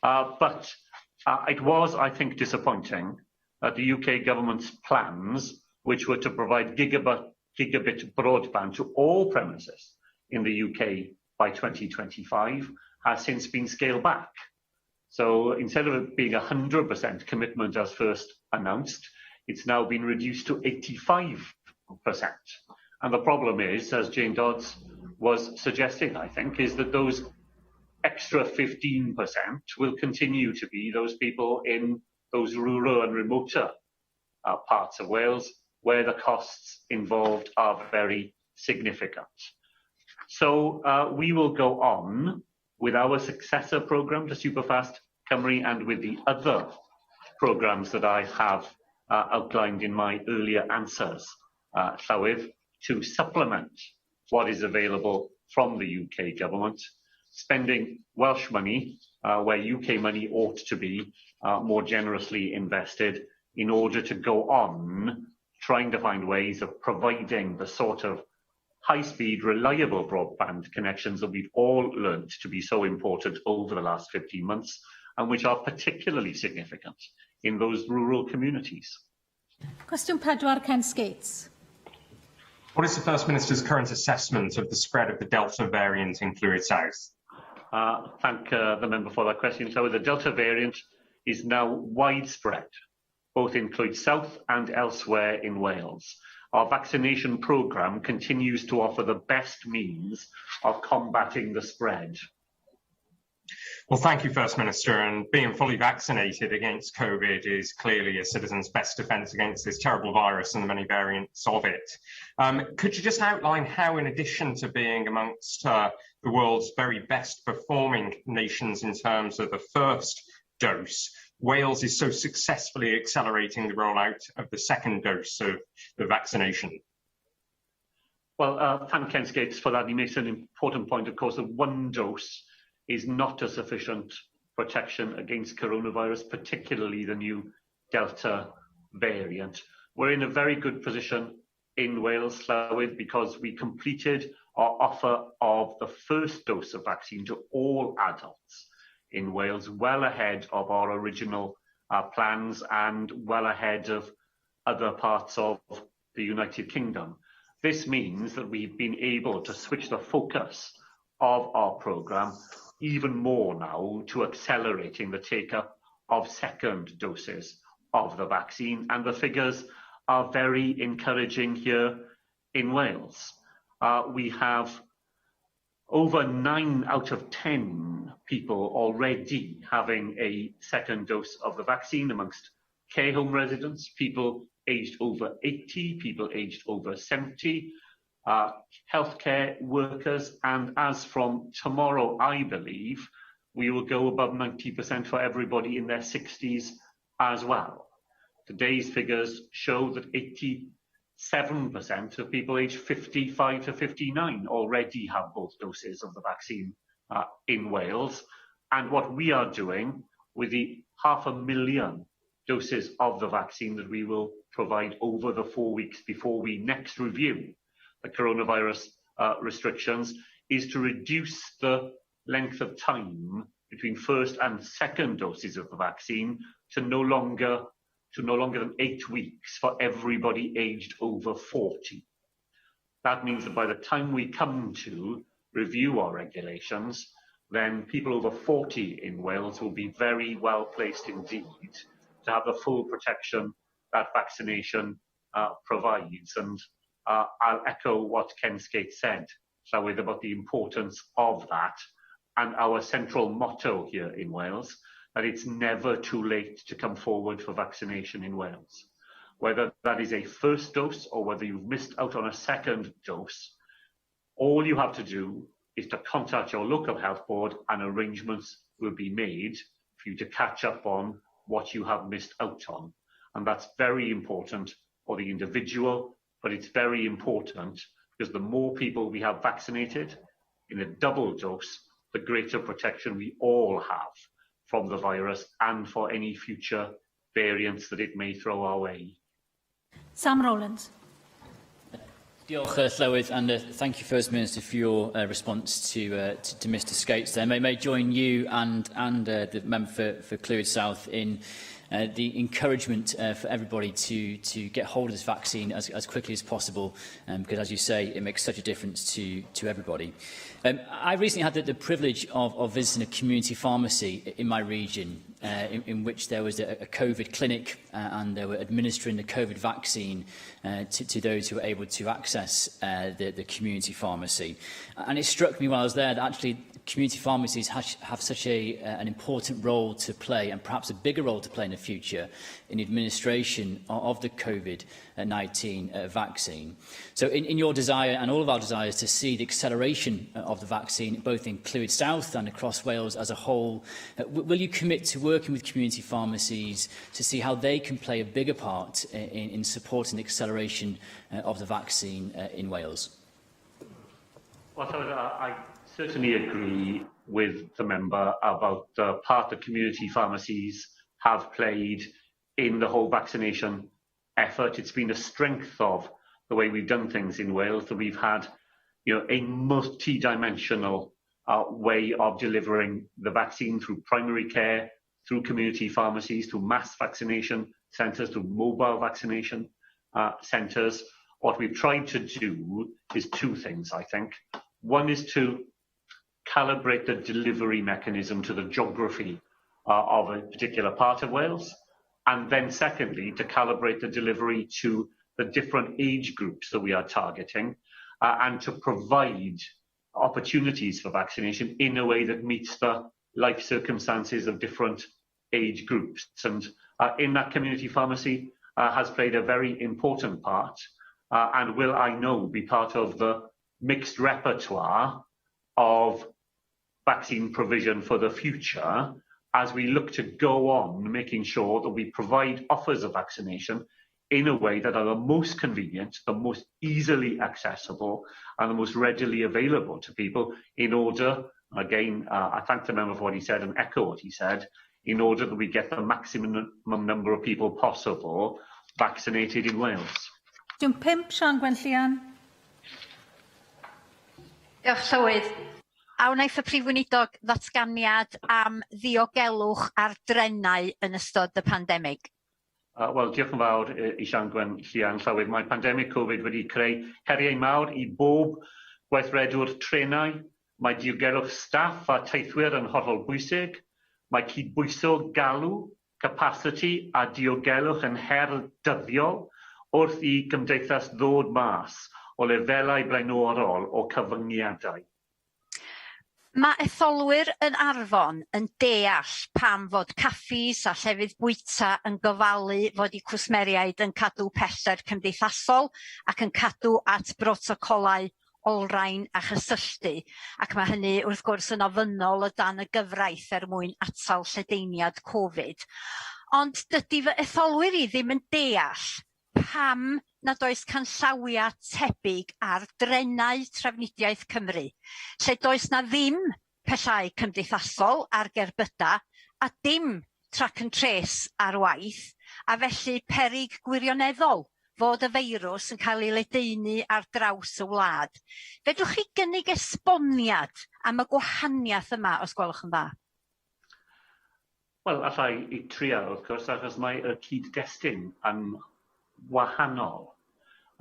Speaker 2: But it was, I think, disappointing that the UK government's plans, which were to provide gigabit broadband to all premises in the UK by 2025, has since been scaled back. So instead of it being 100% commitment as first announced, it's now been reduced to 85%. And the problem is, as Jane Dodds was suggesting, I think, is that those extra 15% will continue to be those people in those rural and remoter parts of Wales where the costs involved are very significant. So we will go on with our successor programme to Superfast Cymru and with the other programmes that I have outlined in my earlier answers, Llywydd, to supplement what is available from the UK government, spending Welsh money where UK money ought to be more generously invested in order to go on trying to find ways of providing the sort of high-speed, reliable broadband connections that we've all learned to be so important over the last 15 months and which are particularly significant in those rural communities.
Speaker 3: Cwestiwn 4, Ken Skates.
Speaker 13: What is the First Minister's current assessment of the spread of the Delta variant in Clwyd South?
Speaker 2: Thank the member for that question. So the Delta variant is now widespread, both in Clwyd South and elsewhere in Wales. Our vaccination programme continues to offer the best means of combating the spread.
Speaker 13: Well, thank you, First Minister. And being fully vaccinated against COVID is clearly a citizen's best defence against this terrible virus and the many variants of it. Could you just outline how, in addition to being amongst the world's very best performing nations in terms of the first dose, Wales is so successfully accelerating the rollout of the second dose of the vaccination?
Speaker 2: Well, thank Ken Skates for that. He makes an important point, of course, that one dose is not a sufficient protection against coronavirus, particularly the new Delta variant. We're in a very good position in Wales, Llywydd, because we completed our offer of the first dose of vaccine to all adults in Wales, well ahead of our original plans and well ahead of other parts of the United Kingdom. This means that we've been able to switch the focus of our programme even more now to accelerating the take-up of second doses of the vaccine, and the figures are very encouraging here in Wales. We have over 9 out of 10 people already having a second dose of the vaccine amongst care home residents, people aged over 80, people aged over 70, healthcare workers, and as from tomorrow, I believe, we will go above 90% for everybody in their 60s as well. Today's figures show that 87% of people aged 55 to 59 already have both doses of the vaccine in Wales. And what we are doing with the 500,000 doses of the vaccine that we will provide over the 4 weeks before we next review the coronavirus restrictions is to reduce the length of time between first and second doses of the vaccine to no longer than 8 weeks for everybody aged over 40. That means that by the time we come to review our regulations, then people over 40 in Wales will be very well placed indeed to have the full protection that vaccination provides. And I'll echo what Ken Skate said, Llywydd, about the importance of that and our central motto here in Wales, that it's never too late to come forward for vaccination in Wales. Whether that is a first dose or whether you've missed out on a second dose, all you have to do is to contact your local health board and arrangements will be made for you to catch up on what you have missed out on. And that's very important for the individual, but it's very important because the more people we have vaccinated in a double dose, the greater protection we all have from the virus and for any future variants that it may throw our way.
Speaker 3: Sam Rowlands.
Speaker 14: Diolch, Llywydd, and thank you, First Minister, for your response to Mr Skates there. May I join you and the member for Clwyd South in the encouragement for everybody to get hold of this vaccine as quickly as possible, because, as you say, it makes such a difference to everybody. I recently had the privilege of visiting a community pharmacy in my region, in which there was a COVID clinic and they were administering the COVID vaccine to those who were able to access the community pharmacy. And it struck me while I was there that actually community pharmacies have such an important role to play, and perhaps a bigger role to play in the future, in the administration of the COVID-19 vaccine. So in your desire, and all of our desires, to see the acceleration of the vaccine, both in Clwyd South and across Wales as a whole, will you commit to working with community pharmacies to see how they can play a bigger part in supporting the acceleration of the vaccine in Wales?
Speaker 2: Well, I certainly agree with the member about the part that community pharmacies have played in the whole vaccination effort. It's been a strength of the way we've done things in Wales, that we've had, a multi-dimensional way of delivering the vaccine through primary care, through community pharmacies, through mass vaccination centres, through mobile vaccination centres. What we've tried to do is two things, I think. One is to calibrate the delivery mechanism to the geography of a particular part of Wales. And then secondly, to calibrate the delivery to the different age groups that we are targeting and to provide opportunities for vaccination in a way that meets the life circumstances of different age groups. And in that, community pharmacy has played a very important part and will, I know, be part of the mixed repertoire of vaccine provision for the future as we look to go on making sure that we provide offers of vaccination in a way that are the most convenient, the most easily accessible and the most readily available to people in order, again, I thank the member for what he said and echo what he said, in order that we get the maximum number of people possible vaccinated in Wales.
Speaker 3: Dwi'n 5 Sian Gwenllian.
Speaker 15: Diolch Llywydd. A wnaeth y Prif Weinidog ddatganiad am ddiogelwch ar drenau yn ystod y pandemig.
Speaker 2: Wel, diolch yn fawr i Sian Gwenllian Llywydd. Mae pandemig Covid wedi creu heriau mawr i bob gweithredwr trenau. Mae diogelwch staff a teithwyr yn hollol bwysig. Mae cydbwyso galw, capacity a diogelwch yn her dyddiol wrth i gymdeithas ddod mas o lefelau blaenorol o cyfyngiadau.
Speaker 15: Mae etholwyr yn Arfon yn deall pam fod caffis a llefydd bwyta yn gofalu fod eu cwsmeriaid yn cadw pellter cymdeithasol ac yn cadw at brotocolau olrain a chysylltu, ac mae hynny wrth gwrs yn ofynnol o dan y gyfraith mwyn atal lledaeniad Covid. Ond dydy fy etholwyr i ddim yn deall pam nad oes canllawia tebyg ar drenau trafnidiaeth Cymru, lle does na ddim pellau cymdeithasol ar gerbyda a dim track and trace ar waith, a felly peryg gwirioneddol fod y feirws yn cael ei ledaenu ar draws y wlad. Fedrwch chi gynnig esboniad am y gwahaniaeth yma os gwelwch yn dda?
Speaker 2: Wel, allai i trial, wrth gwrs, achos mae y cyd-destun yn wahanol.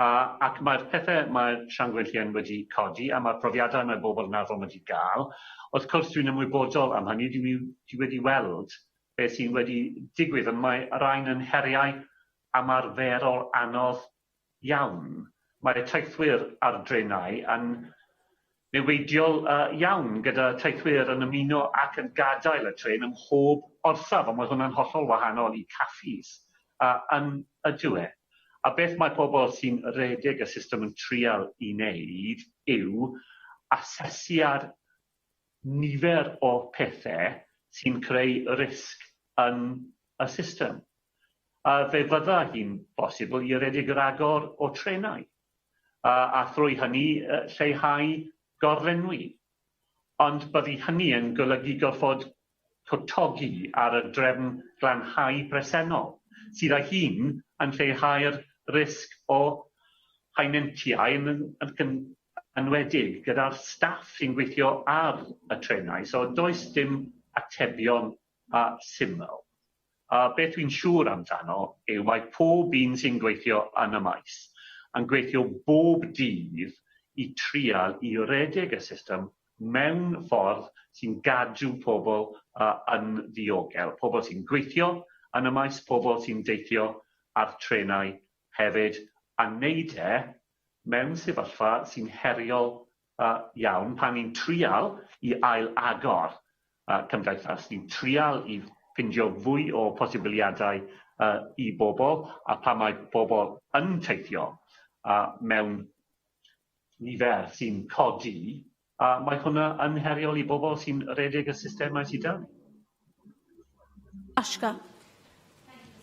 Speaker 2: Ac mae'r pethau mae'r Sian Gwenllian wedi codi a mae'r profiadau mae bobl yn Arfon wedi gael. Wrth gwrs, dwi'n ymwybodol am hynny, dwi wedi weld beth sy'n wedi digwydd, ond mae rhain yn heriau ymarferol anodd iawn. Mae'r teithwyr ar drenau yn newidiol iawn gyda teithwyr yn ymuno ac yn gadael y tren ym mhob orsaf, ond mae hwnna'n hollol wahanol i caffis yn y diwedd. A beth mae pobl sy'n rhedeg y system yn trial i wneud yw asesiad nifer o pethau sy'n creu risg yn y system. Fe fydda hi'n bosibl i rhedeg yr agor o trenau. A thrwy hynny lleihau gorfenwi. Ond byddi hynny yn golygu gorfod cotogi ar y drefn glanhau presennol, sydd â hun yn lleihau'r risg o haenentiau yn enwedig gyda'r staff sy'n gweithio ar y trenau. So does dim atebion syml. Beth dwi'n siŵr amdano yw mae pob un sy'n gweithio yn y maes yn gweithio bob dydd i trial i redeg y system mewn ffordd sy'n gadw pobl yn ddiogel. Pobl sy'n gweithio yn y maes, pobl sy'n deithio ar trenau hefyd, a wneud mewn sefyllfa sy'n heriol iawn pan ni'n trial i ail agor cymdeithas. Ni'n trial i ffindio fwy o posibiliadau i bobl, a pan mae bobl yn teithio mewn nifer sy'n codi, mae hwnna yn heriol i bobl sy'n redeg y systemau sydd dan.
Speaker 16: Ashka.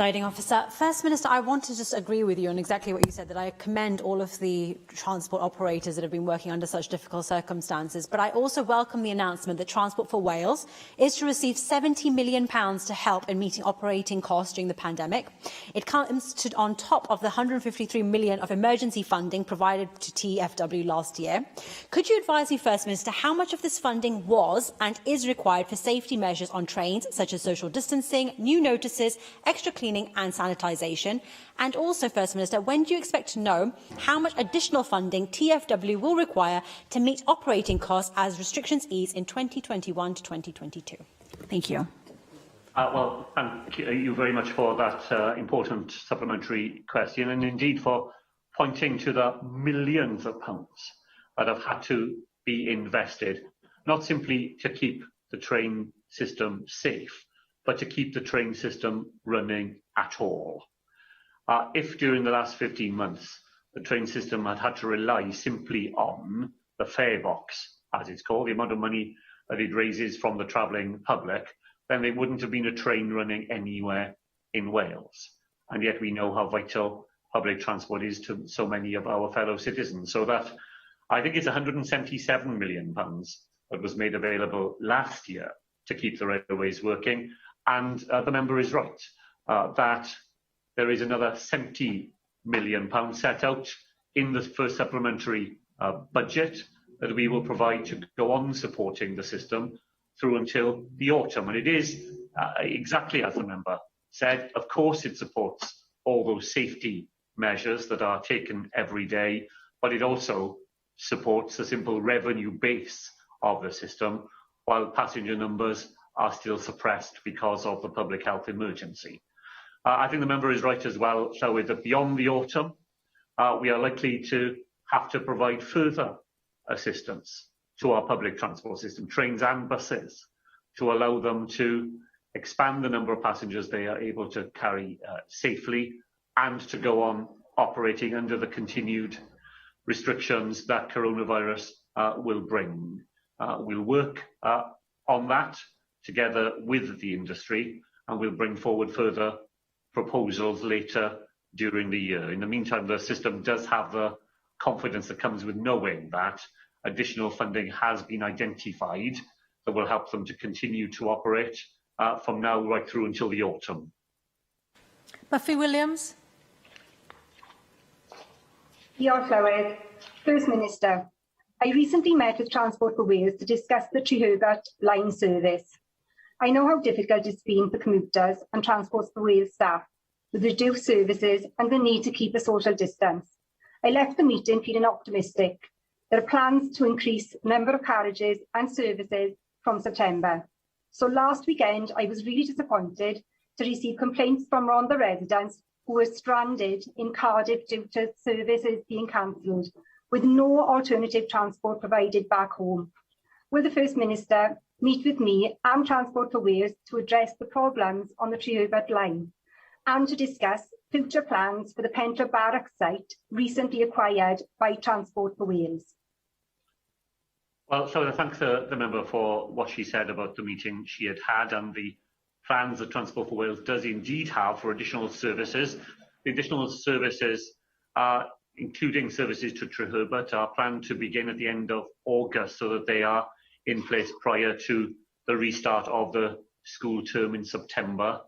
Speaker 16: Presiding Officer. First Minister, I want to just agree with you on exactly what you said, that I commend all of the transport operators that have been working under such difficult circumstances, but I also welcome the announcement that Transport for Wales is to receive £70 million to help in meeting operating costs during the pandemic. It comes on top of the £153 million of emergency funding provided to TFW last year. Could you advise me, First Minister, how much of this funding was and is required for safety measures on trains, such as social distancing, new notices, extra cleaning and sanitisation? And also, First Minister, when do you expect to know how much additional funding TFW will require to meet operating costs as restrictions ease in 2021 to 2022? Thank you.
Speaker 2: Well, thank you very much for that important supplementary question, and indeed for pointing to the millions of pounds that have had to be invested, not simply to keep the train system safe, but to keep the train system running at all. If during the last 15 months the train system had to rely simply on the fare box, as it's called, the amount of money that it raises from the travelling public, then there wouldn't have been a train running anywhere in Wales. And yet we know how vital public transport is to so many of our fellow citizens. So that, I think it's £177 million that was made available last year to keep the railways working. And the member is right, that there is another £70 million set out in the first supplementary budget that we will provide to go on supporting the system through until the autumn. And it is exactly as the member said, of course it supports all those safety measures that are taken every day, but it also supports the simple revenue base of the system, while passenger numbers are still suppressed because of the public health emergency. I think the member is right as well, Llywydd, that beyond the autumn, we are likely to have to provide further assistance to our public transport system, trains and buses, to allow them to expand the number of passengers they are able to carry safely, and to go on operating under the continued restrictions that coronavirus will bring. We'll work on that together with the industry, and we'll bring forward further proposals later during the year. In the meantime, the system does have the confidence that comes with knowing that additional funding has been identified that will help them to continue to operate from now right through until the autumn.
Speaker 3: Buffy Williams.
Speaker 17: Diolch, Llywydd. First Minister, I recently met with Transport for Wales to discuss the Treherbert line service. I know how difficult it's been for commuters and Transport for Wales staff with reduced services and the need to keep a social distance. I left the meeting feeling optimistic. There are plans to increase the number of carriages and services from September. So last weekend, I was really disappointed to receive complaints from Rhondda residents who were stranded in Cardiff due to services being cancelled, with no alternative transport provided back home. Will the First Minister meet with me and Transport for Wales to address the problems on the Treherbert line and to discuss future plans for the Pentre Barracks site recently acquired by Transport for Wales?
Speaker 2: Well, so I thank the member for what she said about the meeting she had and the plans that Transport for Wales does indeed have for additional services. The additional services, including services to Treherbert, are planned to begin at the end of August so that they are in place prior to the restart of the school term in September.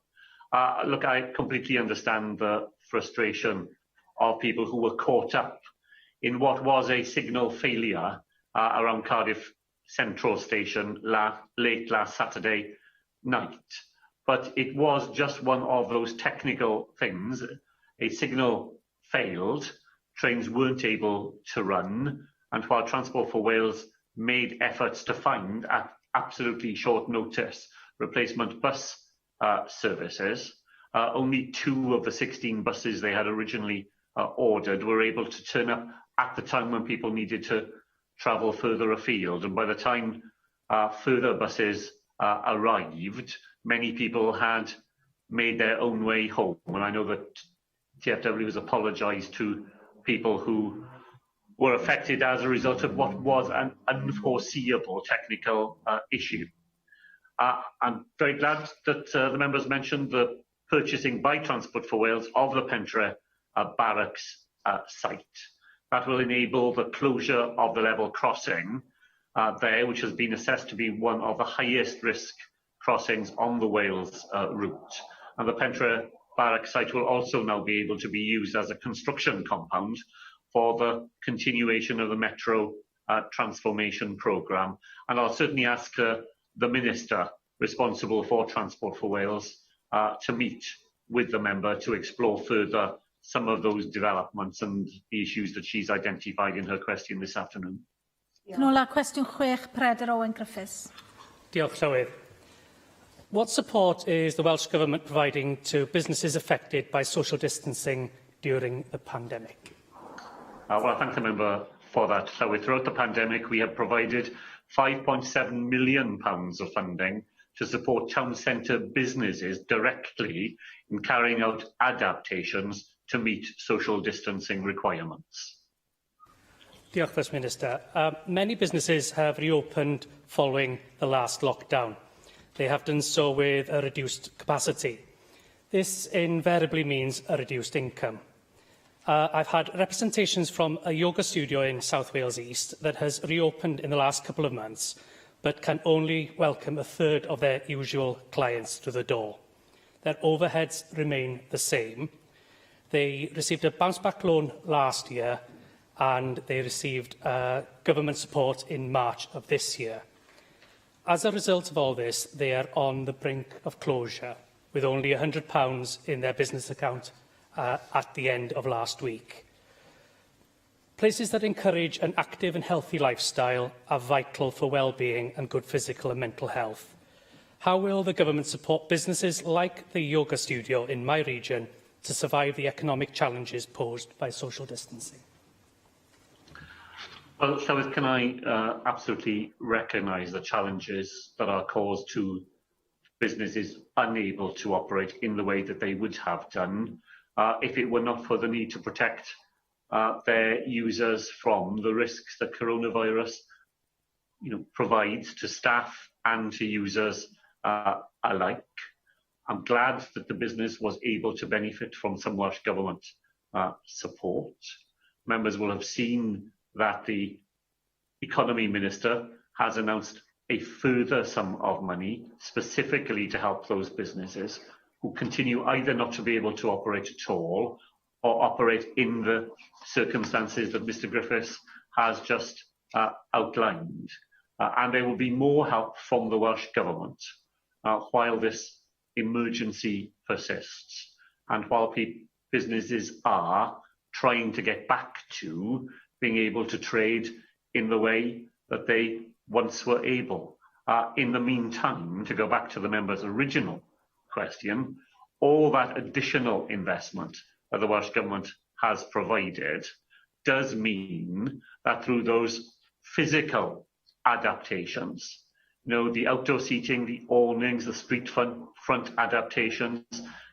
Speaker 2: Look, I completely understand the frustration of people who were caught up in what was a signal failure around Cardiff Central Station late last Saturday night. But it was just one of those technical things. A signal failed, trains weren't able to run, and while Transport for Wales made efforts to find, at absolutely short notice, replacement bus services, only 2 of the 16 buses they had originally ordered were able to turn up at the time when people needed to travel further afield. And by the time further buses arrived, many people had made their own way home. And I know that TfW has apologised to people who were affected as a result of what was an unforeseeable technical issue. I'm very glad that the members mentioned the purchasing by Transport for Wales of the Pentre Barracks site. That will enable the closure of the level crossing there, which has been assessed to be one of the highest risk crossings on the Wales route. And the Pentre Barracks site will also now be able to be used as a construction compound for the continuation of the Metro transformation programme. And I'll certainly ask the Minister responsible for Transport for Wales to meet with the member to explore further some of those developments and the issues that she's identified in her question this afternoon.
Speaker 3: Nola, cwestiwn 6, Preder Owen Griffiths.
Speaker 18: Diolch, Llywydd. What support is the Welsh Government providing to businesses affected by social distancing during the pandemic?
Speaker 2: Well, I thank the member for that, Llywydd. Throughout the pandemic, we have provided £5.7 million of funding to support town centre businesses directly in carrying out adaptations to meet social distancing requirements?
Speaker 18: Diolch, First Minister. Many businesses have reopened following the last lockdown. They have done so with a reduced capacity. This invariably means a reduced income. I've had representations from a yoga studio in South Wales East that has reopened in the last couple of months, but can only welcome a third of their usual clients to the door. Their overheads remain the same. They received a bounce-back loan last year, and they received government support in March of this year. As a result of all this, they are on the brink of closure, with only £100 in their business account at the end of last week. Places that encourage an active and healthy lifestyle are vital for well-being and good physical and mental health. How will the government support businesses like the yoga studio in my region to survive the economic challenges posed by social distancing?
Speaker 2: Well, Llywydd, can I absolutely recognise the challenges that are caused to businesses unable to operate in the way that they would have done if it were not for the need to protect their users from the risks that coronavirus provides to staff and to users alike. I'm glad that the business was able to benefit from some Welsh Government support. Members will have seen that the Economy Minister has announced a further sum of money specifically to help those businesses who continue either not to be able to operate at all or operate in the circumstances that Mr Griffiths has just outlined. And there will be more help from the Welsh Government while this emergency persists and while businesses are trying to get back to being able to trade in the way that they once were able. In the meantime, to go back to the member's original question, all that additional investment that the Welsh Government has provided does mean that through those physical adaptations, the outdoor seating, the awnings, the street front adaptations,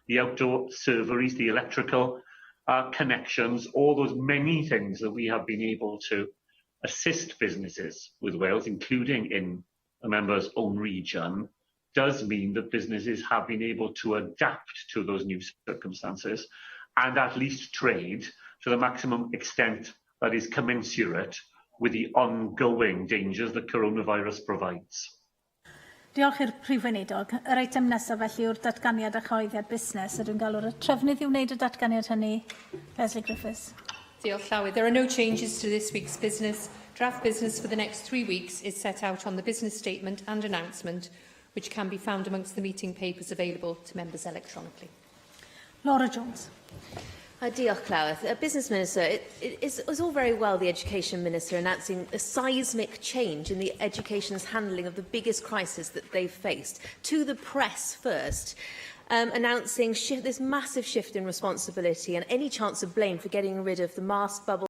Speaker 2: the outdoor serveries, the electrical connections, all those many things that we have been able to assist businesses with Wales, including in the member's own region, does mean that businesses have been able to adapt to those new circumstances and at least trade to the maximum extent that is commensurate with the ongoing dangers that coronavirus provides.
Speaker 3: Diolch i'r Prif Weinidog. Yr eitem nesaf felly yw'r datganiad a chyhoeddiad busnes. Ydw'n galw'r trefnydd i wneud y datganiad hynny, Lesley Griffiths.
Speaker 19: Diolch, Llywyd. There are no changes to this week's business. Draft business for the next 3 weeks is set out on the business statement and announcement, which can be found amongst the meeting papers available to members electronically.
Speaker 3: Laura Jones.
Speaker 20: Diolch, Llywyd. Business Minister, it is all very well the Education Minister announcing a seismic change in the education's handling of the biggest crisis that they've faced. To the press first, announcing this massive shift in responsibility and any chance of blame for getting rid of the mask bubble